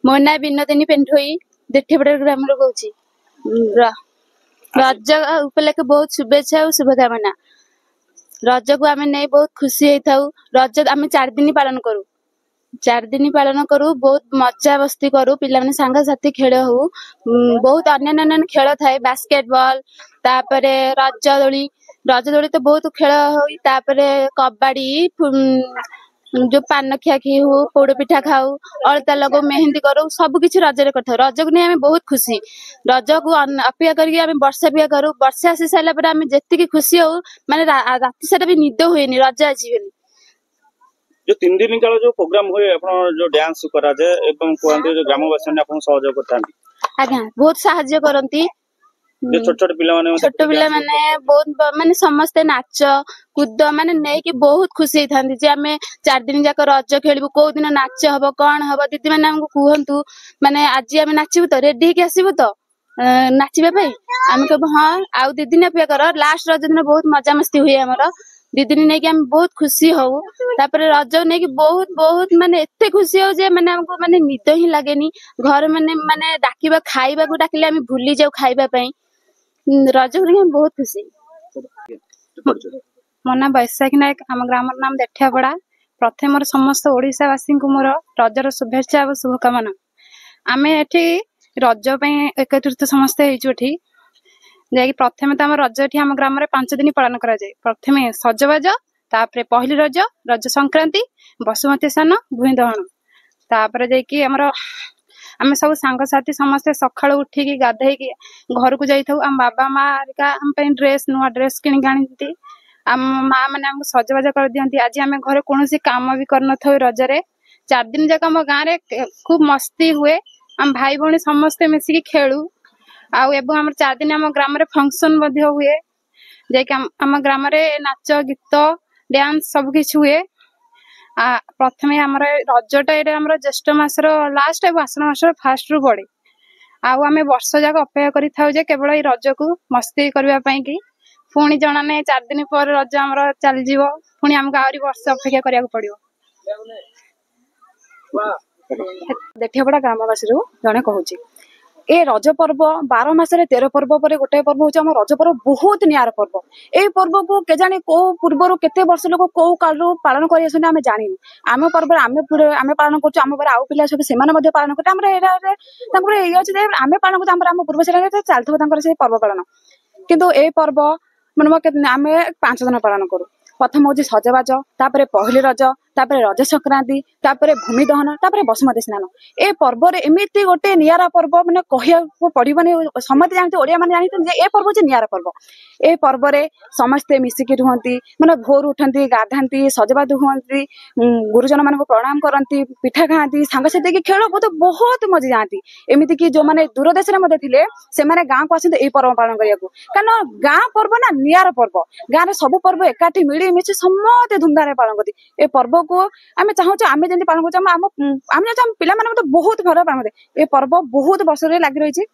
मो ना विनोदिनी पेंठोई देठेपड़ा ग्राम कहूँ। रज उपलक्षे बहुत शुभेच्छा और शुभकामना। रज को आम नहीं बहुत खुशी होता। रज आम 4 दिन पालन करूँ। 4 दिन पालन करूँ, बहुत मजा मस्ती करूँ। पिला माने सांग साथी खेल हो, बहुत अन्य खेल थाए। बास्केटबॉल तापरे रज दोली तो बहुत खेल होई। तापरे कबड्डी, जो पान खिया खी हो, पोड़ पिठा खाऊ, अलता लगो, मेहंदी करो, सब किछि रजरे करथाउ। रज को नहीं आम बहुत खुशी। रज को अपेक्षा करके आम वर्षा भी करूँ। वर्षा आसी सारा पर आम जेतिकी खुशी हो, माने राति सारा भी निद हुएनी रज आसी बोली। जो 3 दिन काल जो प्रोग्राम हुए अपन जो डांस करा जाए एवं कोंते जो ग्रामवासी ने अपन सहयोग करथांती। आज्ञा बहुत सहाय्य करंती। जो छोट पिला माने बहुत माने समस्त नाच कूद माने नै कि बहुत खुशी थांती जे आमे 4 दिन जाक रज खेलबु। को दिन नाच हबो कोन हबो दीदी माने हमको कहंतु, माने आज आमे नाचिबु तो रेडी हेके आसीबु तो नाचिबे पई। आमे कहबो हां आउ दीदी ने पे कर। लास्ट रज दिन बहुत मजा मस्ती हुई हमर। दीदी ने कि हम बहुत खुशी हो। तापरे रज ने कि बहुत बहुत माने एते खुशी हो जे माने हमको माने निद ही लागेनी। घर माने डाकिबा खाइबा को डाकिले हम भूली जाऊ खाइबा पई। रज को हम बहुत खुशी। मो ना वैशाखी नायक, आम ग्राम नाम देठियापड़ा। प्रथम मोर समस्त ओडिशावासी को मोर रजर शुभेच्छा और शुभकामना। आम एठी रज एकत्रित समस्त होती। प्रथम तो आम रज एठी आम ग्राम 5 दिन पालन करा जाए। प्रथम सजबाज, तापरे पहली रज, रज संक्रांति, बसुमती स्नान, भूई दहन। तापरे जाइकी आमर आम सब सांग साथी समस्ते सकाळ उठिकी गाधेकी घर को जाइथाउ। आम बाबा माँ का आम पे ड्रेस नुआ ड्रेस किणी आनी। आम माँ मैंने आमको सजबाज कर दियंती। आज आम घर कौन काम भी करन थाउ। रजरे 4 दिन जाक आम गाँव में खूब मस्ती हुए। आम भाई भौणी समस्ते मिसिकी खेलु। आम 4 दिन आम ग्राम फंक्शन हुए। आम ग्राम नाच गीत डांस सब किछ हुए। प्रथम आम रजटा ये ज्येष्ठ मासर लास्ट और आश्विन मासर फास्ट रु पड़े। आम वर्ष जाक अपेक्षा करें केवल ये रज को मस्ती करने की। पुणी जना नहीं 4 दिन पर रज आम चल पुणी आमको आहरी वर्ष अपेक्षा करा पड़ो। देठियापड़ा ग्रामवासी जड़े कहूँ ए रज पर्व 12 मासरे 13 पर्व पर गोटे पर्व हूँ आम रज पर्व। बहुत नियार पर्व। ए पर्व को केजानी को पूर्व केते वर्ष लोक को काल पालन कर जानी। आम पर्व आम पालन कर आउ पिला सब से पालन कर पालन कर आम पूर्व चलते पर्व पालन। किंतु ए पर्व मन आम 5 दिन पालन करूँ। प्रथम हूँ सजबाज, तापरे पहली रज, तापरे रज संक्रांति, तापरे भूमि दहन, तापरे बसुमती स्नान। ए पर्व एमती गोटे नियारा पर्व माने कहिया पड़िबनी। समस्त जानते ओडिया माने जानते ए पर्व नियारा पर्व। ए पर्व समस्ते मिसिकी रुहंती, माने भोर उठंती, गाधांती, सजबाज हुअंती, गुरुजन मान प्रणाम करती, पिठा खाती, सांग साथी खेल बहुत मजा जाती। एमती कि जो माने दूर देश में थे से गाँव को आसते पर्व पालन करने को। कारण गाँ पर्व ना नियारा पर्व। गाँव में सब पर्व एकाठी मिली मिसे समस्त धूमधाम पालन करती। ए पर्व को आम चाहूँ आम जमी पालन कर पिला बहुत भल पालन करते। ए पर्व बहुत वर्ष लगी रही।